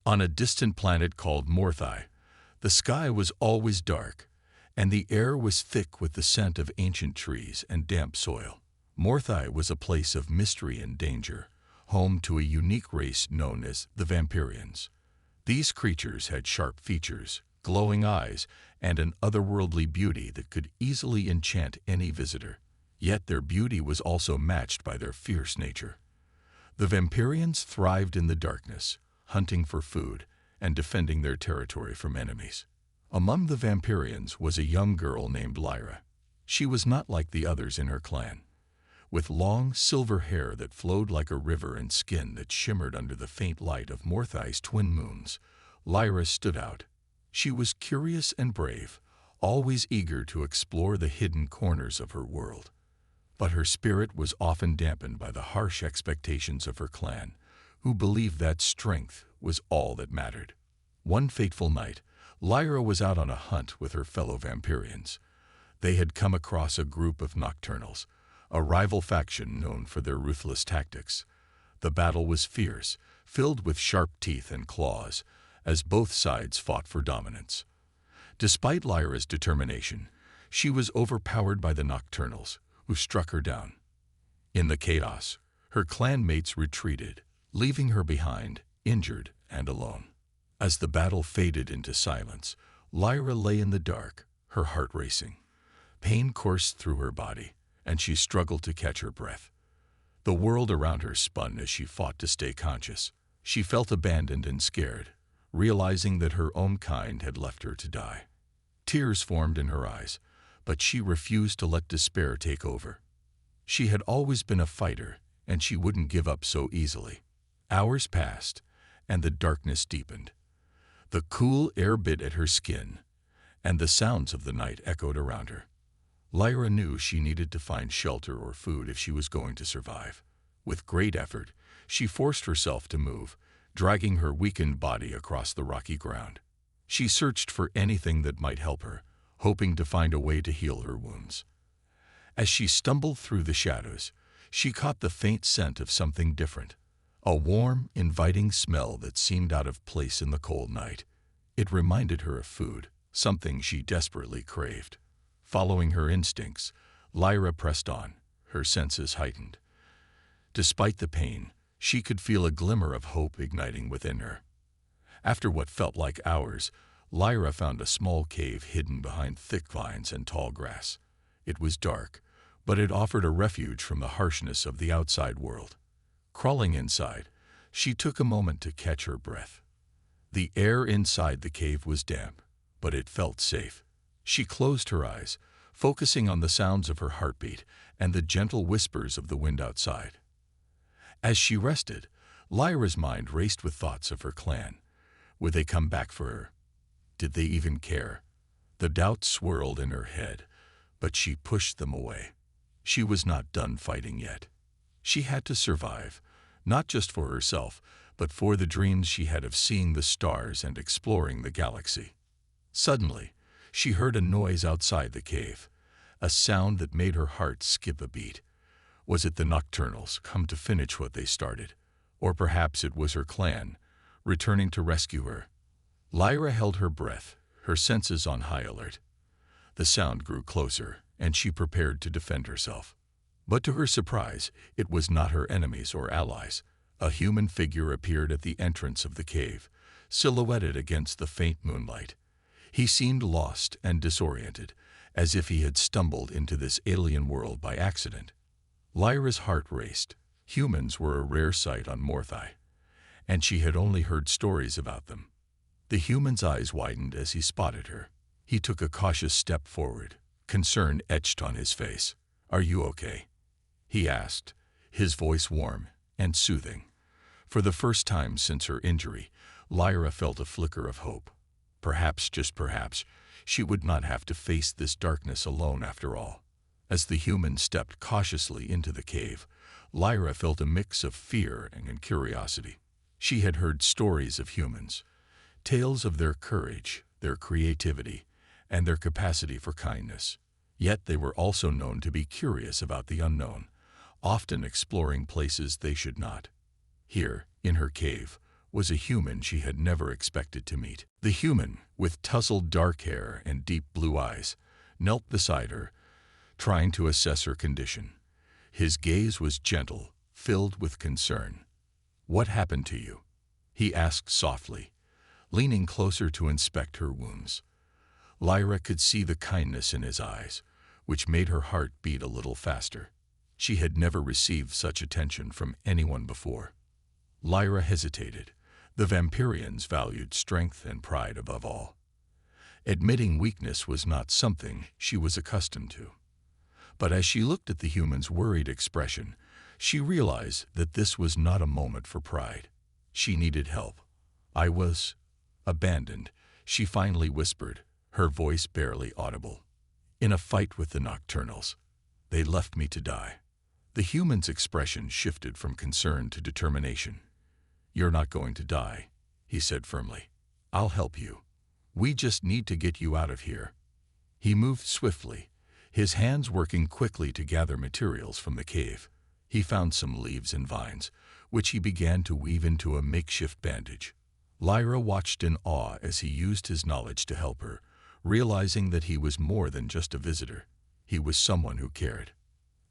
On a distant planet called Morthai, the sky was always dark, and the air was thick with the scent of ancient trees and damp soil. Morthai was a place of mystery and danger, home to a unique race known as the Vampirians. These creatures had sharp features, glowing eyes, and an otherworldly beauty that could easily enchant any visitor. Yet their beauty was also matched by their fierce nature. The Vampirians thrived in the darkness, hunting for food and defending their territory from enemies. Among the Vampirians was a young girl named Lyra. She was not like the others in her clan. With long, silver hair that flowed like a river and skin that shimmered under the faint light of Morthai's twin moons, Lyra stood out. She was curious and brave, always eager to explore the hidden corners of her world. But her spirit was often dampened by the harsh expectations of her clan, who believed that strength was all that mattered. One fateful night, Lyra was out on a hunt with her fellow Vampirians. They had come across a group of nocturnals, a rival faction known for their ruthless tactics. The battle was fierce, filled with sharp teeth and claws, as both sides fought for dominance. Despite Lyra's determination, she was overpowered by the nocturnals, who struck her down. In the chaos, her clanmates retreated, leaving her behind, injured and alone. As the battle faded into silence, Lyra lay in the dark, her heart racing. Pain coursed through her body, and she struggled to catch her breath. The world around her spun as she fought to stay conscious. She felt abandoned and scared, realizing that her own kind had left her to die. Tears formed in her eyes, but she refused to let despair take over. She had always been a fighter, and she wouldn't give up so easily. Hours passed, and the darkness deepened. The cool air bit at her skin, and the sounds of the night echoed around her. Lyra knew she needed to find shelter or food if she was going to survive. With great effort, she forced herself to move, dragging her weakened body across the rocky ground. She searched for anything that might help her, hoping to find a way to heal her wounds. As she stumbled through the shadows, she caught the faint scent of something different. A warm, inviting smell that seemed out of place in the cold night. It reminded her of food, something she desperately craved. Following her instincts, Lyra pressed on, her senses heightened. Despite the pain, she could feel a glimmer of hope igniting within her. After what felt like hours, Lyra found a small cave hidden behind thick vines and tall grass. It was dark, but it offered a refuge from the harshness of the outside world. Crawling inside, she took a moment to catch her breath. The air inside the cave was damp, but it felt safe. She closed her eyes, focusing on the sounds of her heartbeat and the gentle whispers of the wind outside. As she rested, Lyra's mind raced with thoughts of her clan. Would they come back for her? Did they even care? The doubts swirled in her head, but she pushed them away. She was not done fighting yet. She had to survive, not just for herself, but for the dreams she had of seeing the stars and exploring the galaxy. Suddenly, she heard a noise outside the cave, a sound that made her heart skip a beat. Was it the nocturnals come to finish what they started? Or perhaps it was her clan, returning to rescue her. Lyra held her breath, her senses on high alert. The sound grew closer, and she prepared to defend herself. But to her surprise, it was not her enemies or allies. A human figure appeared at the entrance of the cave, silhouetted against the faint moonlight. He seemed lost and disoriented, as if he had stumbled into this alien world by accident. Lyra's heart raced. Humans were a rare sight on Morthai, and she had only heard stories about them. The human's eyes widened as he spotted her. He took a cautious step forward, concern etched on his face. "Are you okay?" he asked, his voice warm and soothing. For the first time since her injury, Lyra felt a flicker of hope. Perhaps, just perhaps, she would not have to face this darkness alone after all. As the human stepped cautiously into the cave, Lyra felt a mix of fear and curiosity. She had heard stories of humans, tales of their courage, their creativity, and their capacity for kindness. Yet they were also known to be curious about the unknown, often exploring places they should not. Here, in her cave, was a human she had never expected to meet. The human, with tousled dark hair and deep blue eyes, knelt beside her, trying to assess her condition. His gaze was gentle, filled with concern. "What happened to you?" he asked softly, leaning closer to inspect her wounds. Lyra could see the kindness in his eyes, which made her heart beat a little faster. She had never received such attention from anyone before. Lyra hesitated. The Vampirians valued strength and pride above all. Admitting weakness was not something she was accustomed to. But as she looked at the human's worried expression, she realized that this was not a moment for pride. She needed help. "I was abandoned," she finally whispered, her voice barely audible. "In a fight with the Nocturnals. They left me to die." The human's expression shifted from concern to determination. "You're not going to die," he said firmly. "I'll help you. We just need to get you out of here." He moved swiftly, his hands working quickly to gather materials from the cave. He found some leaves and vines, which he began to weave into a makeshift bandage. Lyra watched in awe as he used his knowledge to help her, realizing that he was more than just a visitor. He was someone who cared.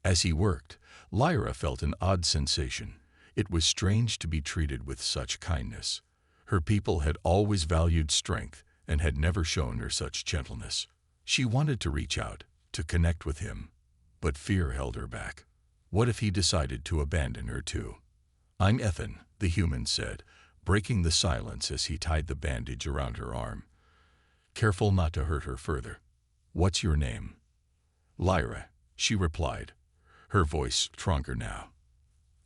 As he worked, Lyra felt an odd sensation. It was strange to be treated with such kindness. Her people had always valued strength and had never shown her such gentleness. She wanted to reach out, to connect with him, but fear held her back. What if he decided to abandon her too? "I'm Ethan," the human said, breaking the silence as he tied the bandage around her arm, careful not to hurt her further. "What's your name?" "Lyra," she replied, her voice stronger now.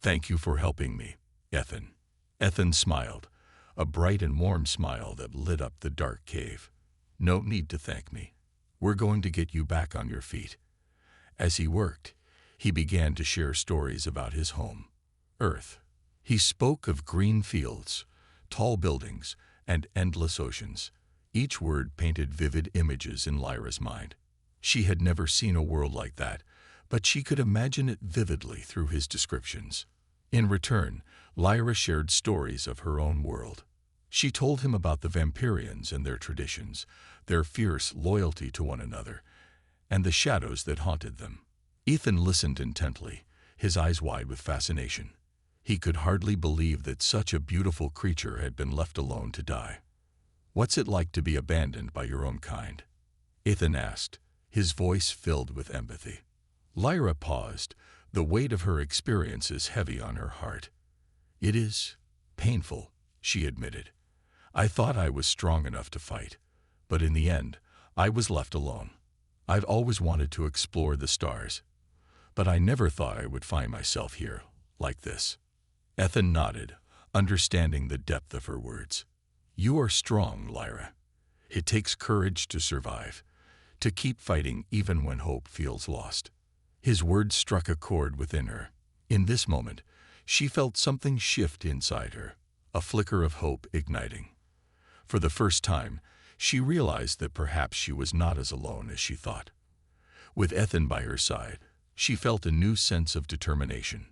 "Thank you for helping me, Ethan." Ethan smiled, a bright and warm smile that lit up the dark cave. "No need to thank me. We're going to get you back on your feet." As he worked, he began to share stories about his home, Earth. He spoke of green fields, tall buildings, and endless oceans. Each word painted vivid images in Lyra's mind. She had never seen a world like that, but she could imagine it vividly through his descriptions. In return, Lyra shared stories of her own world. She told him about the Vampirians and their traditions, their fierce loyalty to one another, and the shadows that haunted them. Ethan listened intently, his eyes wide with fascination. He could hardly believe that such a beautiful creature had been left alone to die. "What's it like to be abandoned by your own kind?" Ethan asked, his voice filled with empathy. Lyra paused, the weight of her experiences heavy on her heart. "It is painful," she admitted. "I thought I was strong enough to fight, but in the end, I was left alone. I've always wanted to explore the stars, but I never thought I would find myself here, like this." Ethan nodded, understanding the depth of her words. "You are strong, Lyra. It takes courage to survive, to keep fighting even when hope feels lost." His words struck a chord within her. In this moment, she felt something shift inside her, a flicker of hope igniting. For the first time, she realized that perhaps she was not as alone as she thought. With Ethan by her side, she felt a new sense of determination.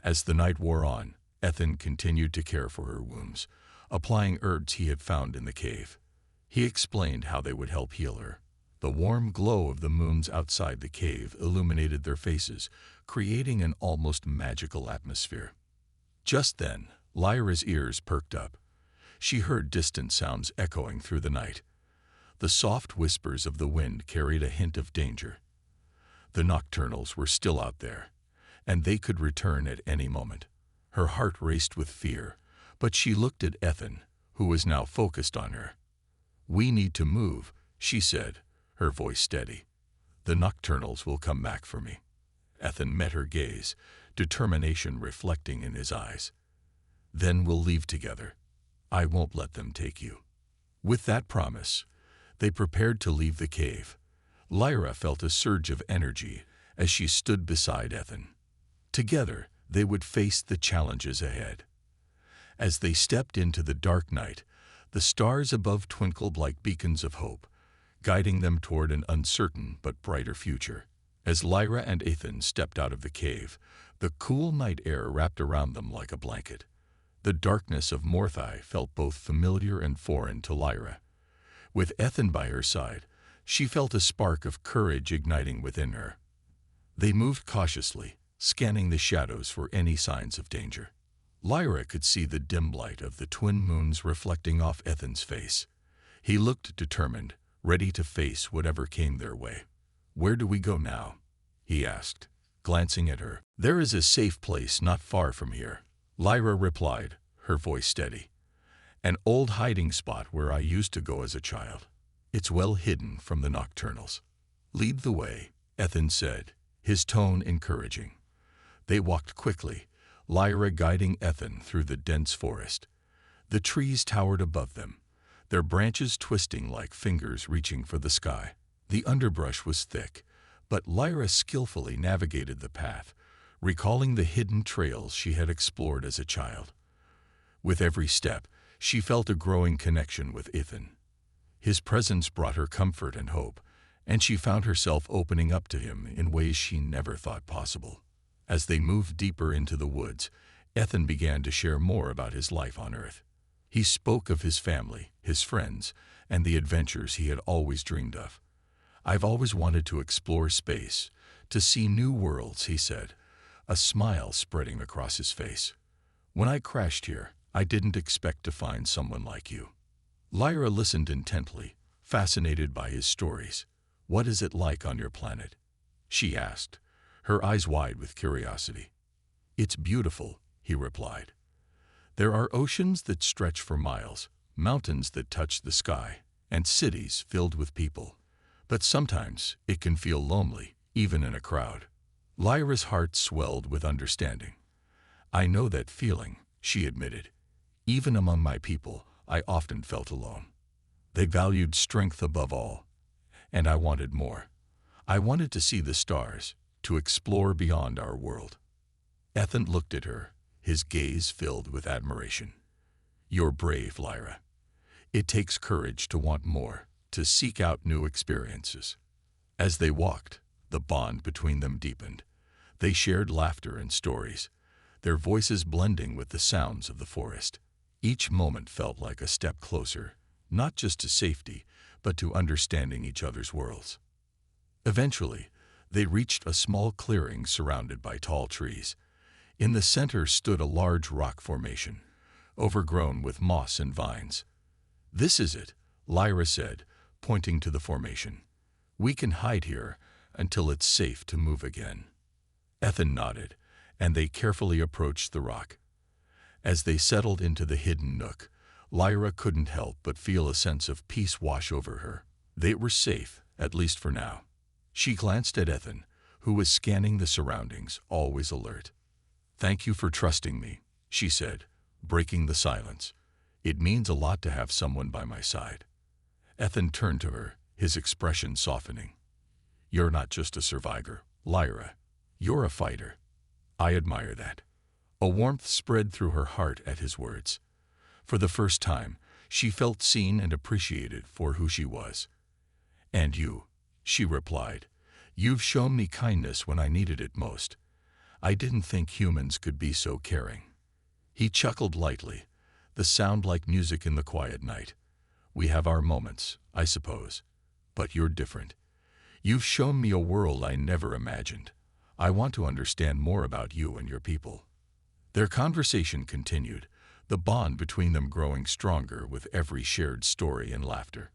As the night wore on, Ethan continued to care for her wounds, applying herbs he had found in the cave. He explained how they would help heal her. The warm glow of the moons outside the cave illuminated their faces, creating an almost magical atmosphere. Just then, Lyra's ears perked up. She heard distant sounds echoing through the night. The soft whispers of the wind carried a hint of danger. The Nocturnals were still out there, and they could return at any moment. Her heart raced with fear, but she looked at Ethan, who was now focused on her. "We need to move," she said, her voice steady. "The Nocturnals will come back for me." Ethan met her gaze, determination reflecting in his eyes. "Then we'll leave together. I won't let them take you." With that promise, they prepared to leave the cave. Lyra felt a surge of energy as she stood beside Ethan. Together, they would face the challenges ahead. As they stepped into the dark night, the stars above twinkled like beacons of hope, guiding them toward an uncertain but brighter future. As Lyra and Ethan stepped out of the cave, the cool night air wrapped around them like a blanket. The darkness of Morthai felt both familiar and foreign to Lyra. With Ethan by her side, she felt a spark of courage igniting within her. They moved cautiously, scanning the shadows for any signs of danger. Lyra could see the dim light of the twin moons reflecting off Ethan's face. He looked determined, ready to face whatever came their way. "Where do we go now?" he asked, glancing at her. "There is a safe place not far from here," Lyra replied, her voice steady. "An old hiding spot where I used to go as a child. It's well hidden from the nocturnals." "Lead the way," Ethan said, his tone encouraging. They walked quickly, Lyra guiding Ethan through the dense forest. The trees towered above them, their branches twisting like fingers reaching for the sky. The underbrush was thick, but Lyra skillfully navigated the path, recalling the hidden trails she had explored as a child. With every step, she felt a growing connection with Ethan. His presence brought her comfort and hope, and she found herself opening up to him in ways she never thought possible. As they moved deeper into the woods, Ethan began to share more about his life on Earth. He spoke of his family, his friends, and the adventures he had always dreamed of. "I've always wanted to explore space, to see new worlds," he said, a smile spreading across his face. "When I crashed here, I didn't expect to find someone like you." Lyra listened intently, fascinated by his stories. "What is it like on your planet?" she asked, her eyes wide with curiosity. "It's beautiful," he replied. "There are oceans that stretch for miles, mountains that touch the sky, and cities filled with people. But sometimes it can feel lonely, even in a crowd." Lyra's heart swelled with understanding. "I know that feeling," she admitted. "Even among my people, I often felt alone. They valued strength above all, and I wanted more. I wanted to see the stars, to explore beyond our world." Ethan looked at her, his gaze filled with admiration. "You're brave, Lyra. It takes courage to want more, to seek out new experiences." As they walked, the bond between them deepened. They shared laughter and stories, their voices blending with the sounds of the forest. Each moment felt like a step closer, not just to safety, but to understanding each other's worlds. Eventually, they reached a small clearing surrounded by tall trees. In the center stood a large rock formation, overgrown with moss and vines. "This is it," Lyra said, pointing to the formation. "We can hide here until it's safe to move again." Ethan nodded, and they carefully approached the rock. As they settled into the hidden nook, Lyra couldn't help but feel a sense of peace wash over her. They were safe, at least for now. She glanced at Ethan, who was scanning the surroundings, always alert. "Thank you for trusting me," she said, breaking the silence. "It means a lot to have someone by my side." Ethan turned to her, his expression softening. "You're not just a survivor, Lyra. You're a fighter. I admire that." A warmth spread through her heart at his words. For the first time, she felt seen and appreciated for who she was. "And you," she replied. "You've shown me kindness when I needed it most. I didn't think humans could be so caring." He chuckled lightly, the sound like music in the quiet night. "We have our moments, I suppose. But you're different. You've shown me a world I never imagined. I want to understand more about you and your people." Their conversation continued, the bond between them growing stronger with every shared story and laughter.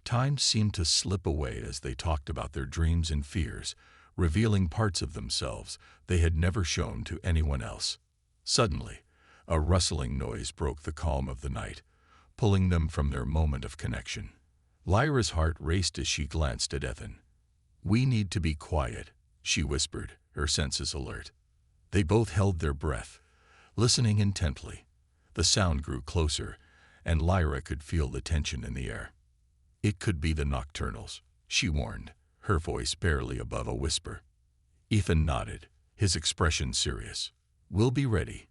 Time seemed to slip away as they talked about their dreams and fears, revealing parts of themselves they had never shown to anyone else. Suddenly, a rustling noise broke the calm of the night, pulling them from their moment of connection. Lyra's heart raced as she glanced at Ethan. "We need to be quiet," she whispered, her senses alert. They both held their breath, listening intently. The sound grew closer, and Lyra could feel the tension in the air. "It could be the nocturnals," she warned, her voice barely above a whisper. Ethan nodded, his expression serious. "We'll be ready.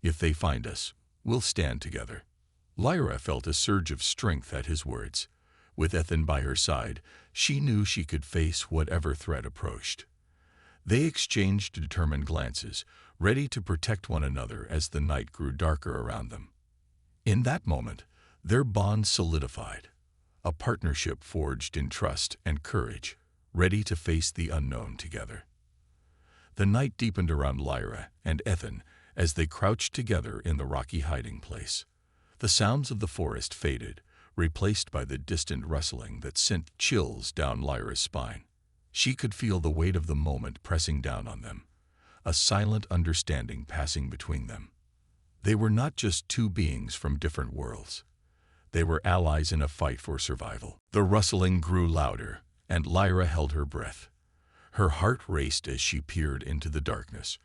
If they find us, we'll stand together." Lyra felt a surge of strength at his words. With Ethan by her side, she knew she could face whatever threat approached. They exchanged determined glances, ready to protect one another as the night grew darker around them. In that moment, their bond solidified, a partnership forged in trust and courage, ready to face the unknown together. The night deepened around Lyra and Ethan as they crouched together in the rocky hiding place. The sounds of the forest faded, replaced by the distant rustling that sent chills down Lyra's spine. She could feel the weight of the moment pressing down on them, a silent understanding passing between them. They were not just two beings from different worlds. They were allies in a fight for survival. The rustling grew louder, and Lyra held her breath. Her heart raced as she peered into the darkness,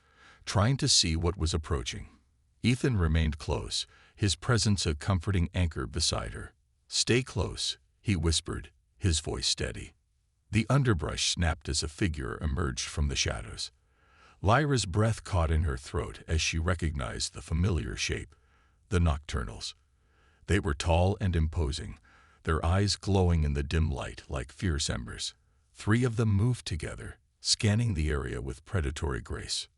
trying to see what was approaching. Ethan remained close, his presence a comforting anchor beside her. "Stay close," he whispered, his voice steady. The underbrush snapped as a figure emerged from the shadows. Lyra's breath caught in her throat as she recognized the familiar shape, the Nocturnals. They were tall and imposing, their eyes glowing in the dim light like fierce embers. 3 of them moved together, scanning the area with predatory grace.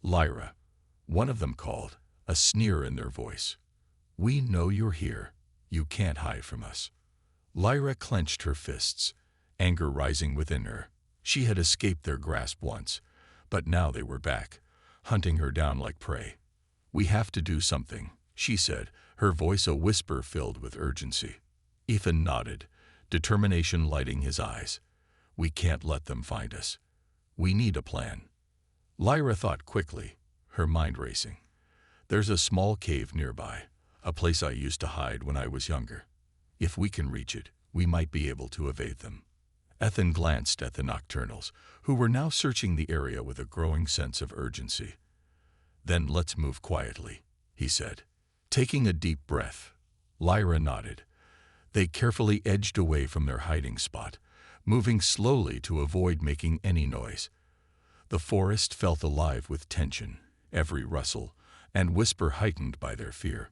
"Lyra," one of them called, a sneer in their voice. "We know you're here. You can't hide from us." Lyra clenched her fists, anger rising within her. She had escaped their grasp once, but now they were back, hunting her down like prey. "We have to do something," she said, her voice a whisper filled with urgency. Ethan nodded, determination lighting his eyes. "We can't let them find us. We need a plan." Lyra thought quickly, her mind racing. "There's a small cave nearby, a place I used to hide when I was younger. If we can reach it, we might be able to evade them." Ethan glanced at the Nocturnals, who were now searching the area with a growing sense of urgency. "Then let's move quietly," he said. Taking a deep breath, Lyra nodded. They carefully edged away from their hiding spot, moving slowly to avoid making any noise. The forest felt alive with tension, every rustle and whisper heightened by their fear.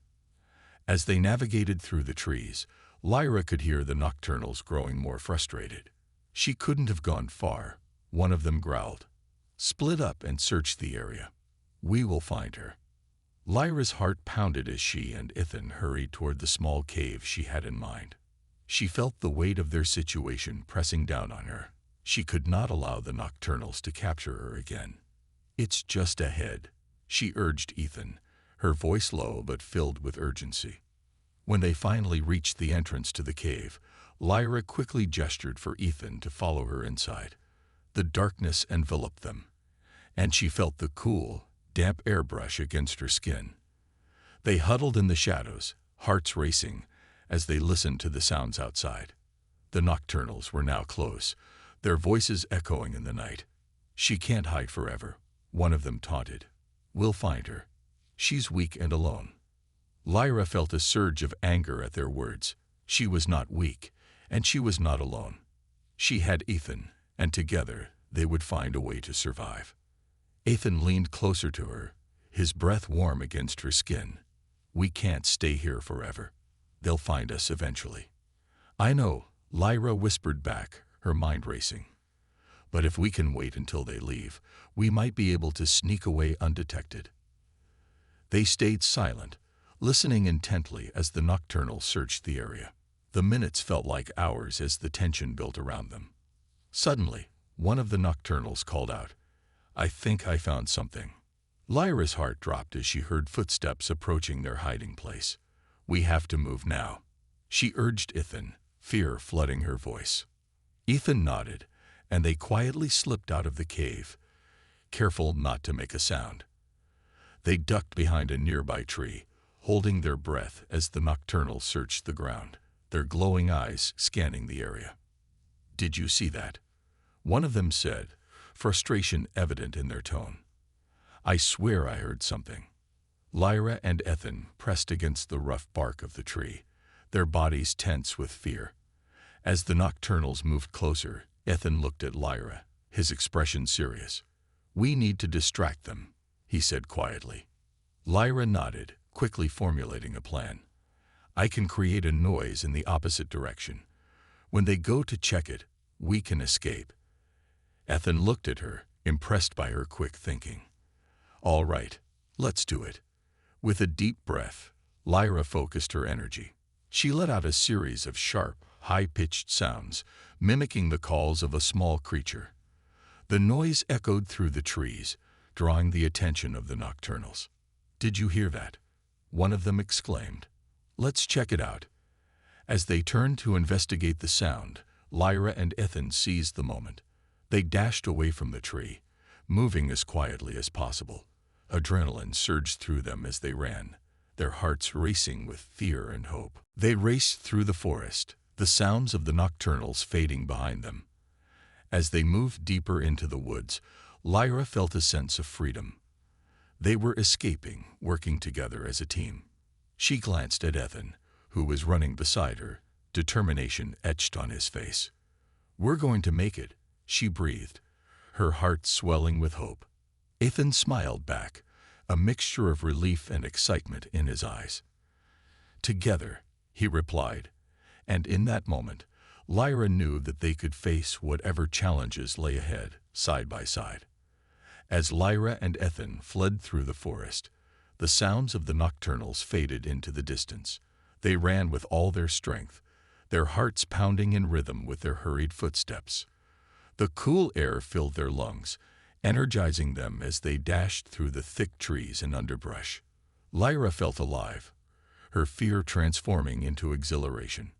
As they navigated through the trees, Lyra could hear the Nocturnals growing more frustrated. "She couldn't have gone far," one of them growled. "Split up and search the area. We will find her." Lyra's heart pounded as she and Ethan hurried toward the small cave she had in mind. She felt the weight of their situation pressing down on her. She could not allow the Nocturnals to capture her again. "It's just ahead," she urged Ethan, her voice low but filled with urgency. When they finally reached the entrance to the cave, Lyra quickly gestured for Ethan to follow her inside. The darkness enveloped them, and she felt the cool, damp airbrush against her skin. They huddled in the shadows, hearts racing, as they listened to the sounds outside. The Nocturnals were now close, their voices echoing in the night. "She can't hide forever," one of them taunted. "We'll find her. She's weak and alone." Lyra felt a surge of anger at their words. She was not weak, and she was not alone. She had Ethan, and together they would find a way to survive. Ethan leaned closer to her, his breath warm against her skin. "We can't stay here forever. They'll find us eventually." "I know," Lyra whispered back, her mind racing. "But if we can wait until they leave, we might be able to sneak away undetected." They stayed silent, listening intently as the Nocturnals searched the area. The minutes felt like hours as the tension built around them. Suddenly, one of the Nocturnals called out, "I think I found something." Lyra's heart dropped as she heard footsteps approaching their hiding place. "We have to move now," she urged Ethan, fear flooding her voice. Ethan nodded, and they quietly slipped out of the cave, careful not to make a sound. They ducked behind a nearby tree, holding their breath as the Nocturnals searched the ground, their glowing eyes scanning the area. "Did you see that?" one of them said, frustration evident in their tone. "I swear I heard something." Lyra and Ethan pressed against the rough bark of the tree, their bodies tense with fear. As the Nocturnals moved closer, Ethan looked at Lyra, his expression serious. "We need to distract them," he said quietly. Lyra nodded, quickly formulating a plan. "I can create a noise in the opposite direction. When they go to check it, we can escape." Ethan looked at her, impressed by her quick thinking. All right, let's do it. With a deep breath, Lyra focused her energy. She let out a series of sharp, high-pitched sounds, mimicking the calls of a small creature. The noise echoed through the trees, drawing the attention of the nocturnals. "Did you hear that?" one of them exclaimed. "Let's check it out." As they turned to investigate the sound, Lyra and Ethan seized the moment. They dashed away from the tree, moving as quietly as possible. Adrenaline surged through them as they ran, their hearts racing with fear and hope. They raced through the forest, the sounds of the nocturnals fading behind them. As they moved deeper into the woods, Lyra felt a sense of freedom. They were escaping, working together as a team. She glanced at Ethan, who was running beside her, determination etched on his face. "We're going to make it," she breathed, her heart swelling with hope. Ethan smiled back, a mixture of relief and excitement in his eyes. "Together," he replied, and in that moment, Lyra knew that they could face whatever challenges lay ahead, side by side. As Lyra and Ethan fled through the forest, the sounds of the nocturnals faded into the distance. They ran with all their strength, their hearts pounding in rhythm with their hurried footsteps. The cool air filled their lungs, energizing them as they dashed through the thick trees and underbrush. Lyra felt alive, her fear transforming into exhilaration.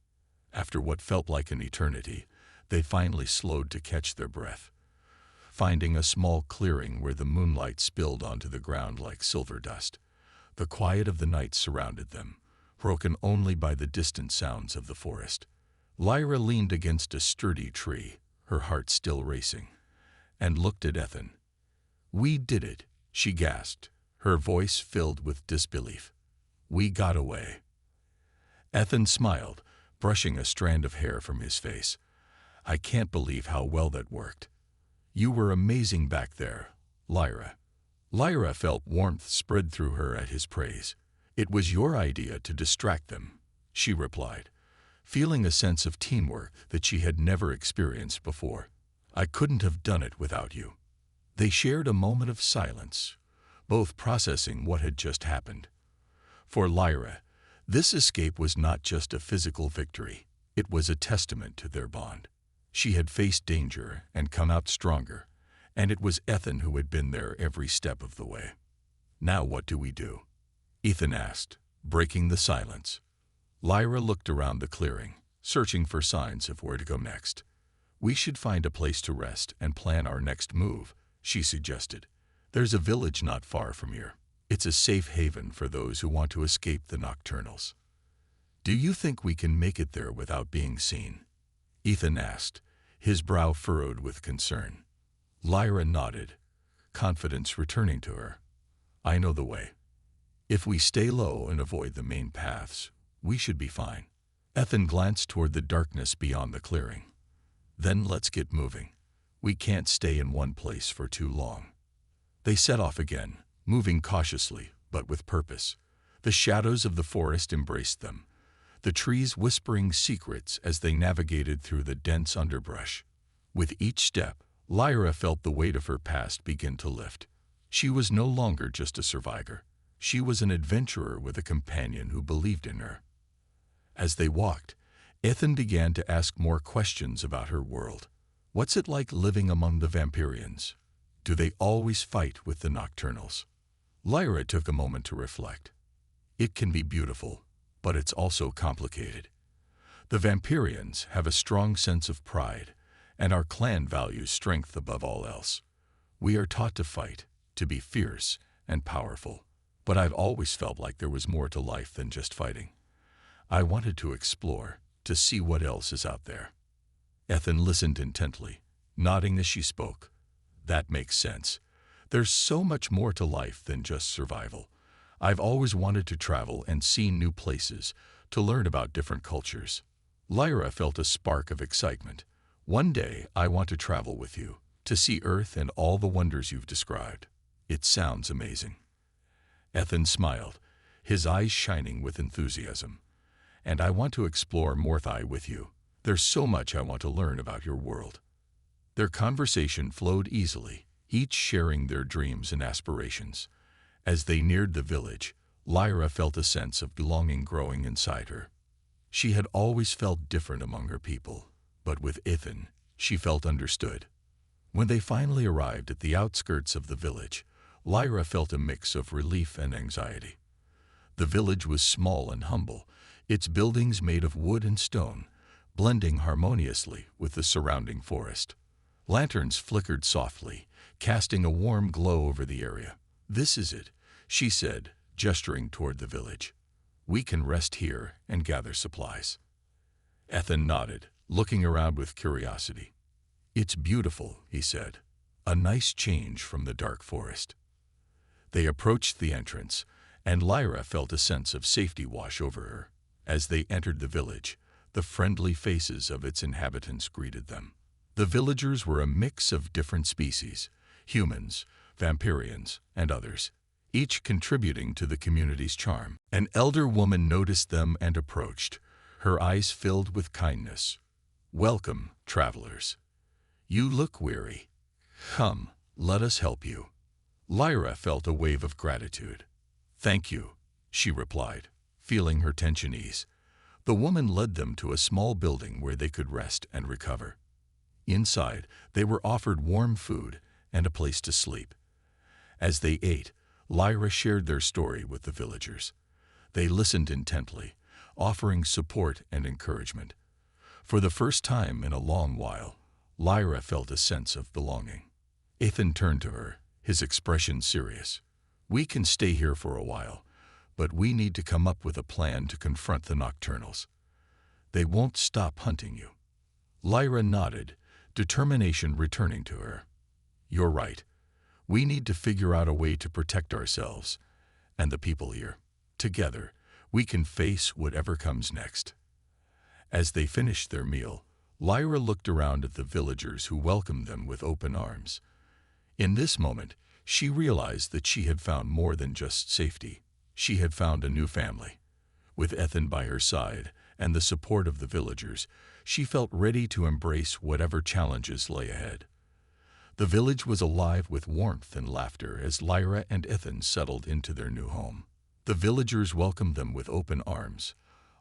After what felt like an eternity, they finally slowed to catch their breath. Finding a small clearing where the moonlight spilled onto the ground like silver dust, the quiet of the night surrounded them, broken only by the distant sounds of the forest. Lyra leaned against a sturdy tree, her heart still racing, and looked at Ethan. "We did it," she gasped, her voice filled with disbelief. "We got away." Ethan smiled, brushing a strand of hair from his face. "I can't believe how well that worked. You were amazing back there, Lyra." Lyra felt warmth spread through her at his praise. "It was your idea to distract them," she replied, feeling a sense of teamwork that she had never experienced before. "I couldn't have done it without you." They shared a moment of silence, both processing what had just happened. For Lyra, this escape was not just a physical victory, it was a testament to their bond. She had faced danger and come out stronger, and it was Ethan who had been there every step of the way. "Now what do we do?" Ethan asked, breaking the silence. Lyra looked around the clearing, searching for signs of where to go next. "We should find a place to rest and plan our next move," she suggested. "There's a village not far from here. It's a safe haven for those who want to escape the nocturnals." "Do you think we can make it there without being seen?" Ethan asked, his brow furrowed with concern. Lyra nodded, confidence returning to her. "I know the way. If we stay low and avoid the main paths, we should be fine." Ethan glanced toward the darkness beyond the clearing. "Then let's get moving. We can't stay in one place for too long." They set off again, moving cautiously, but with purpose. The shadows of the forest embraced them, the trees whispering secrets as they navigated through the dense underbrush. With each step, Lyra felt the weight of her past begin to lift. She was no longer just a survivor. She was an adventurer with a companion who believed in her. As they walked, Ethan began to ask more questions about her world. What's it like living among the Vampirians? Do they always fight with the nocturnals? Lyra took a moment to reflect. It can be beautiful, but it's also complicated. The Vampirians have a strong sense of pride, and our clan values strength above all else. We are taught to fight, to be fierce and powerful, but I've always felt like there was more to life than just fighting. I wanted to explore, to see what else is out there. Ethan listened intently, nodding as she spoke. That makes sense. There's so much more to life than just survival. I've always wanted to travel and see new places, to learn about different cultures. Lyra felt a spark of excitement. One day I want to travel with you, to see Earth and all the wonders you've described. It sounds amazing. Ethan smiled, his eyes shining with enthusiasm. And I want to explore Morthai with you. There's so much I want to learn about your world. Their conversation flowed easily, each sharing their dreams and aspirations. As they neared the village, Lyra felt a sense of belonging growing inside her. She had always felt different among her people, but with Ethan, she felt understood. When they finally arrived at the outskirts of the village, Lyra felt a mix of relief and anxiety. The village was small and humble, its buildings made of wood and stone, blending harmoniously with the surrounding forest. Lanterns flickered softly, casting a warm glow over the area. "This is it," she said, gesturing toward the village. "We can rest here and gather supplies." Ethan nodded, looking around with curiosity. "It's beautiful," he said. "A nice change from the dark forest." They approached the entrance, and Lyra felt a sense of safety wash over her. As they entered the village, the friendly faces of its inhabitants greeted them. The villagers were a mix of different species: humans, vampirians, and others, each contributing to the community's charm. An elder woman noticed them and approached, her eyes filled with kindness. "Welcome, travelers. You look weary. Come, let us help you." Lyra felt a wave of gratitude. "Thank you," she replied, feeling her tension ease. The woman led them to a small building where they could rest and recover. Inside, they were offered warm food and a place to sleep. As they ate, Lyra shared their story with the villagers. They listened intently, offering support and encouragement. For the first time in a long while, Lyra felt a sense of belonging. Ethan turned to her, his expression serious. "We can stay here for a while, but we need to come up with a plan to confront the Nocturnals. They won't stop hunting you." Lyra nodded, determination returning to her. "You're right. We need to figure out a way to protect ourselves and the people here. Together, we can face whatever comes next." As they finished their meal, Lyra looked around at the villagers who welcomed them with open arms. In this moment, she realized that she had found more than just safety. She had found a new family. With Ethan by her side and the support of the villagers, she felt ready to embrace whatever challenges lay ahead. The village was alive with warmth and laughter as Lyra and Ethan settled into their new home. The villagers welcomed them with open arms,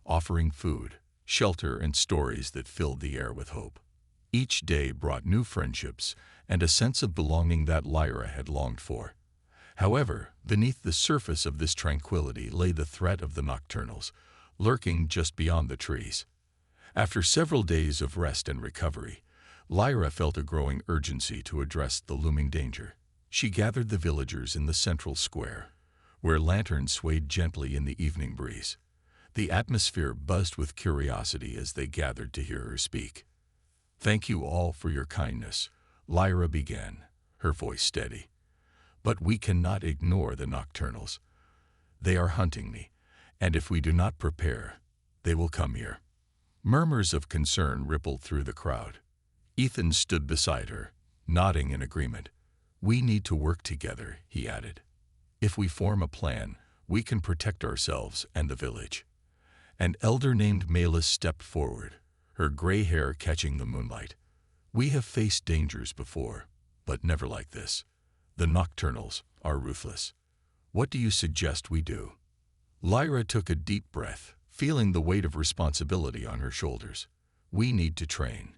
offering food, shelter, and stories that filled the air with hope. Each day brought new friendships and a sense of belonging that Lyra had longed for. However, beneath the surface of this tranquility lay the threat of the Nocturnals, lurking just beyond the trees. After several days of rest and recovery, Lyra felt a growing urgency to address the looming danger. She gathered the villagers in the central square, where lanterns swayed gently in the evening breeze. The atmosphere buzzed with curiosity as they gathered to hear her speak. "Thank you all for your kindness," Lyra began, her voice steady. "But we cannot ignore the Nocturnals. They are hunting me, and if we do not prepare, they will come here." Murmurs of concern rippled through the crowd. Ethan stood beside her, nodding in agreement. "We need to work together," he added. "If we form a plan, we can protect ourselves and the village." An elder named Malus stepped forward, her gray hair catching the moonlight. "We have faced dangers before, but never like this. The Nocturnals are ruthless. What do you suggest we do?" Lyra took a deep breath, feeling the weight of responsibility on her shoulders. "We need to train.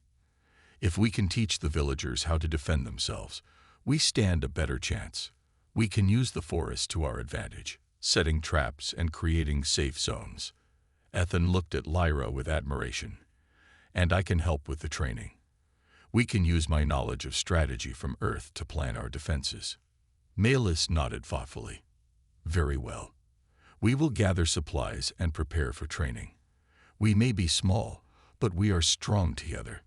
If we can teach the villagers how to defend themselves, we stand a better chance. We can use the forest to our advantage, setting traps and creating safe zones." Ethan looked at Lyra with admiration. "And I can help with the training. We can use my knowledge of strategy from Earth to plan our defenses." Malus nodded thoughtfully. "Very well. We will gather supplies and prepare for training. We may be small, but we are strong together."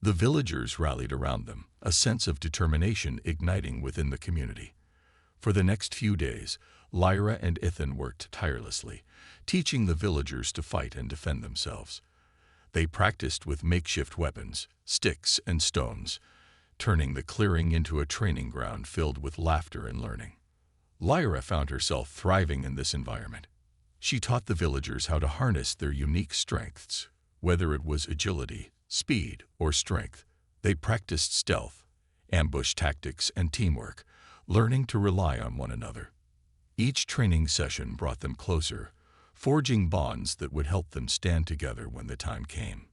The villagers rallied around them, a sense of determination igniting within the community. For the next few days, Lyra and Ethan worked tirelessly, teaching the villagers to fight and defend themselves. They practiced with makeshift weapons, sticks and stones, turning the clearing into a training ground filled with laughter and learning. Lyra found herself thriving in this environment. She taught the villagers how to harness their unique strengths, whether it was agility, speed, or strength. They practiced stealth, ambush tactics, and teamwork, learning to rely on one another. Each training session brought them closer, forging bonds that would help them stand together when the time came.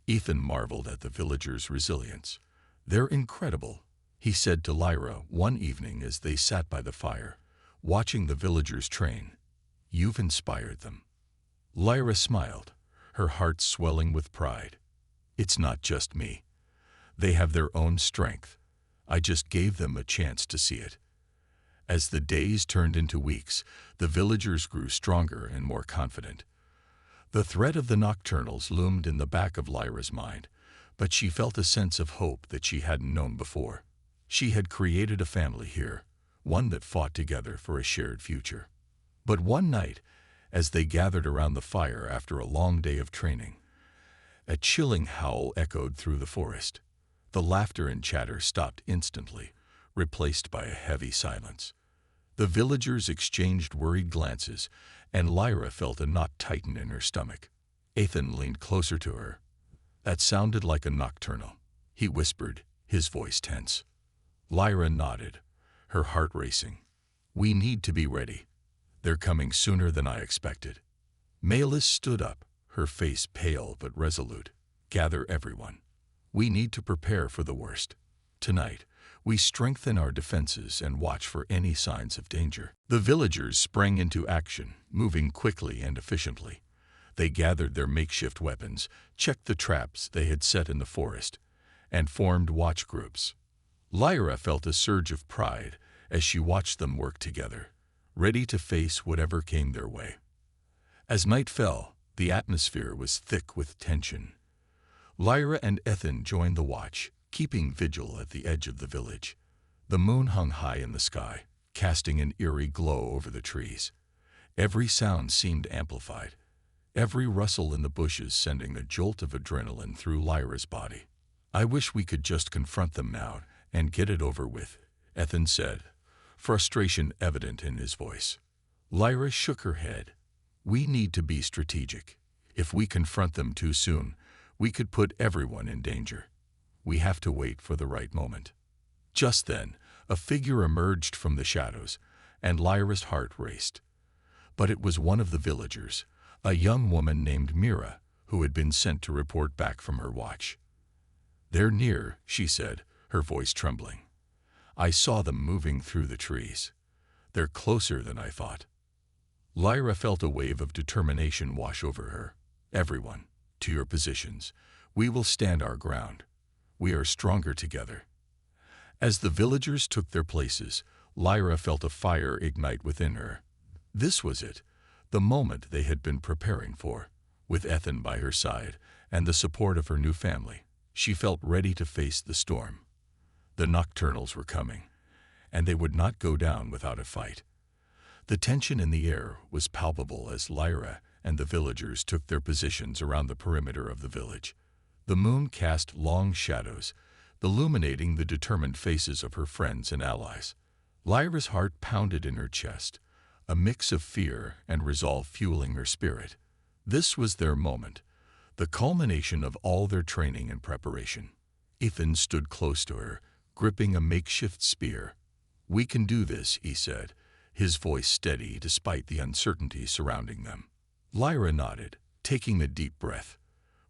Ethan marveled at the villagers' resilience. "They're incredible," he said to Lyra one evening as they sat by the fire, watching the villagers train. "You've inspired them." Lyra smiled, her heart swelling with pride. "It's not just me. They have their own strength. I just gave them a chance to see it." As the days turned into weeks, the villagers grew stronger and more confident. The threat of the nocturnals loomed in the back of Lyra's mind, but she felt a sense of hope that she hadn't known before. She had created a family here, one that fought together for a shared future. But one night, as they gathered around the fire after a long day of training, a chilling howl echoed through the forest. The laughter and chatter stopped instantly, replaced by a heavy silence. The villagers exchanged worried glances, and Lyra felt a knot tighten in her stomach. Ethan leaned closer to her. "That sounded like a nocturnal," he whispered, his voice tense. Lyra nodded, her heart racing. "We need to be ready. They're coming sooner than I expected." Malus stood up, her face pale but resolute. "Gather everyone. We need to prepare for the worst. Tonight, we strengthen our defenses and watch for any signs of danger." The villagers sprang into action, moving quickly and efficiently. They gathered their makeshift weapons, checked the traps they had set in the forest, and formed watch groups. Lyra felt a surge of pride as she watched them work together, ready to face whatever came their way. As night fell, the atmosphere was thick with tension. Lyra and Ethan joined the watch, keeping vigil at the edge of the village. The moon hung high in the sky, casting an eerie glow over the trees. Every sound seemed amplified, every rustle in the bushes sending a jolt of adrenaline through Lyra's body. "I wish we could just confront them now and get it over with," Ethan said, frustration evident in his voice. Lyra shook her head. "We need to be strategic. If we confront them too soon, we could put everyone in danger. We have to wait for the right moment." Just then, a figure emerged from the shadows, and Lyra's heart raced. But it was one of the villagers, a young woman named Mira, who had been sent to report back from her watch. "They're near," she said, her voice trembling. "I saw them moving through the trees. They're closer than I thought." Lyra felt a wave of determination wash over her. "Everyone, to your positions. We will stand our ground. We are stronger together." As the villagers took their places, Lyra felt a fire ignite within her. This was it, the moment they had been preparing for. With Ethan by her side and the support of her new family, she felt ready to face the storm. The nocturnals were coming, and they would not go down without a fight. The tension in the air was palpable as Lyra and the villagers took their positions around the perimeter of the village. The moon cast long shadows, illuminating the determined faces of her friends and allies. Lyra's heart pounded in her chest, a mix of fear and resolve fueling her spirit. This was their moment, the culmination of all their training and preparation. Ethan stood close to her, gripping a makeshift spear. "We can do this," he said, his voice steady despite the uncertainty surrounding them. Lyra nodded, taking a deep breath.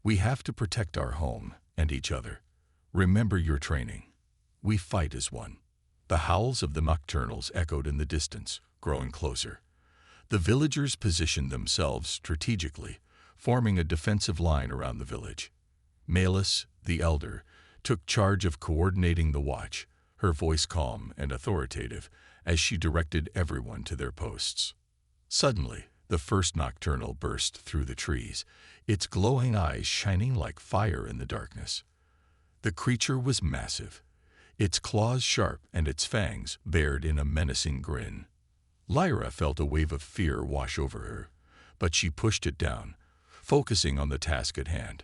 "We have to protect our home and each other. Remember your training. We fight as one." The howls of the nocturnals echoed in the distance, growing closer. The villagers positioned themselves strategically, forming a defensive line around the village. Malus, the elder, took charge of coordinating the watch, her voice calm and authoritative as she directed everyone to their posts. Suddenly, the first nocturnal burst through the trees, its glowing eyes shining like fire in the darkness. The creature was massive, its claws sharp and its fangs bared in a menacing grin. Lyra felt a wave of fear wash over her, but she pushed it down, focusing on the task at hand.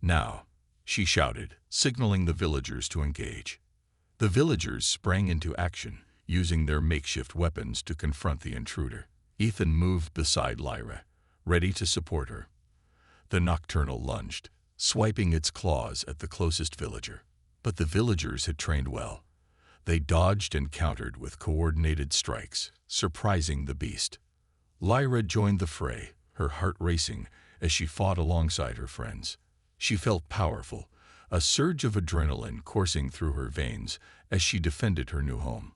"Now," she shouted, signaling the villagers to engage. The villagers sprang into action, using their makeshift weapons to confront the intruder. Ethan moved beside Lyra, ready to support her. The nocturnal lunged, swiping its claws at the closest villager. But the villagers had trained well. They dodged and countered with coordinated strikes, surprising the beast. Lyra joined the fray, her heart racing as she fought alongside her friends. She felt powerful, a surge of adrenaline coursing through her veins as she defended her new home.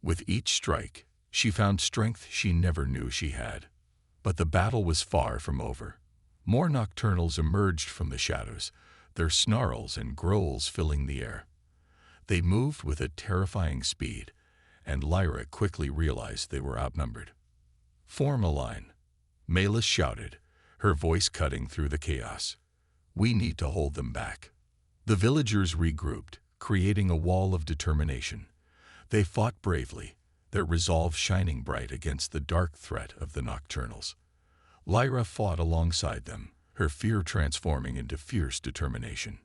With each strike, she found strength she never knew she had. But the battle was far from over. More nocturnals emerged from the shadows, their snarls and growls filling the air. They moved with a terrifying speed, and Lyra quickly realized they were outnumbered. "Form a line," Malus shouted, her voice cutting through the chaos. "We need to hold them back." The villagers regrouped, creating a wall of determination. They fought bravely, their resolve shining bright against the dark threat of the nocturnals. Lyra fought alongside them, her fear transforming into fierce determination.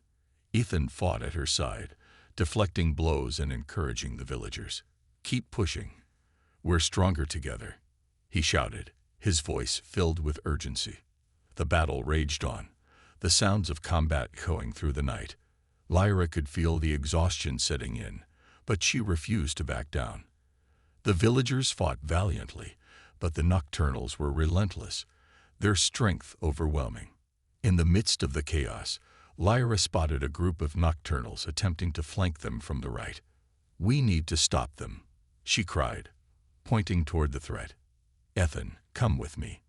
Ethan fought at her side, deflecting blows and encouraging the villagers. "Keep pushing. We're stronger together," he shouted, his voice filled with urgency. The battle raged on, the sounds of combat echoing through the night. Lyra could feel the exhaustion setting in, but she refused to back down. The villagers fought valiantly, but the nocturnals were relentless, their strength overwhelming. In the midst of the chaos, Lyra spotted a group of nocturnals attempting to flank them from the right. "We need to stop them," she cried, pointing toward the threat. "Ethan, come with me."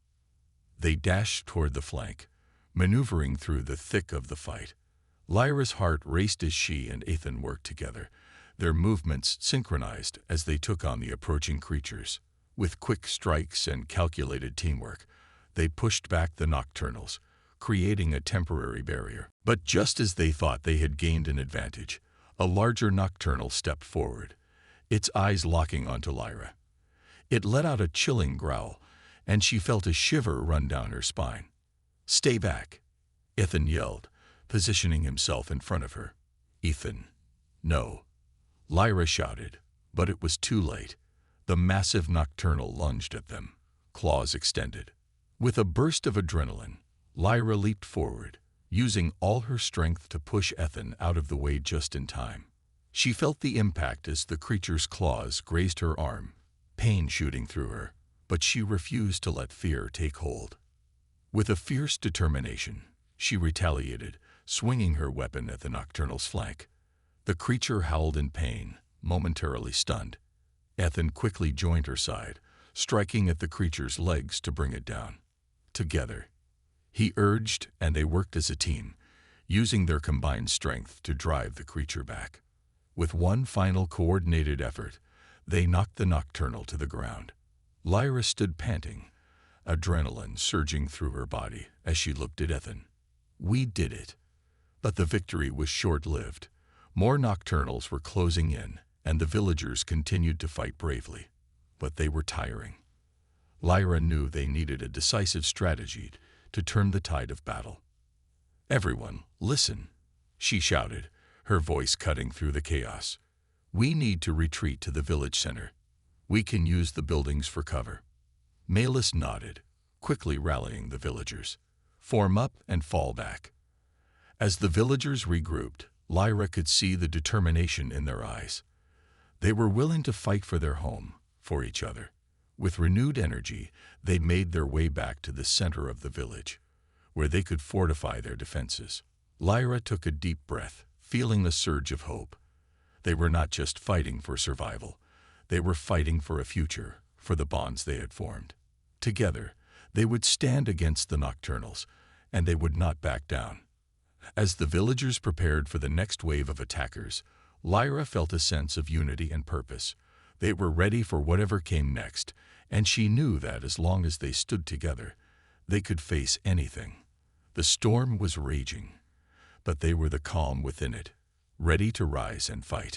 They dashed toward the flank, maneuvering through the thick of the fight. Lyra's heart raced as she and Ethan worked together, their movements synchronized as they took on the approaching creatures. With quick strikes and calculated teamwork, they pushed back the nocturnals, creating a temporary barrier. But just as they thought they had gained an advantage, a larger nocturnal stepped forward, its eyes locking onto Lyra. It let out a chilling growl, and she felt a shiver run down her spine. "Stay back," Ethan yelled, positioning himself in front of her. "Ethan, no," Lyra shouted, but it was too late. The massive nocturnal lunged at them, claws extended. With a burst of adrenaline, Lyra leaped forward, using all her strength to push Ethan out of the way just in time. She felt the impact as the creature's claws grazed her arm, pain shooting through her, but she refused to let fear take hold. With a fierce determination, she retaliated, swinging her weapon at the nocturnal's flank. The creature howled in pain, momentarily stunned. Ethan quickly joined her side, striking at the creature's legs to bring it down. Together, he urged, and they worked as a team, using their combined strength to drive the creature back. With one final coordinated effort, they knocked the nocturnal to the ground. Lyra stood panting, adrenaline surging through her body as she looked at Ethan. "We did it." But the victory was short-lived. More nocturnals were closing in, and the villagers continued to fight bravely. But they were tiring. Lyra knew they needed a decisive strategy to turn the tide of battle. "Everyone, listen," she shouted, her voice cutting through the chaos. "We need to retreat to the village center. We can use the buildings for cover." Malus nodded, quickly rallying the villagers. "Form up and fall back." As the villagers regrouped, Lyra could see the determination in their eyes. They were willing to fight for their home, for each other. With renewed energy, they made their way back to the center of the village, where they could fortify their defenses. Lyra took a deep breath, feeling the surge of hope. They were not just fighting for survival. They were fighting for a future, for the bonds they had formed. Together, they would stand against the nocturnals, and they would not back down. As the villagers prepared for the next wave of attackers, Lyra felt a sense of unity and purpose. They were ready for whatever came next, and she knew that as long as they stood together, they could face anything. The storm was raging, but they were the calm within it, ready to rise and fight.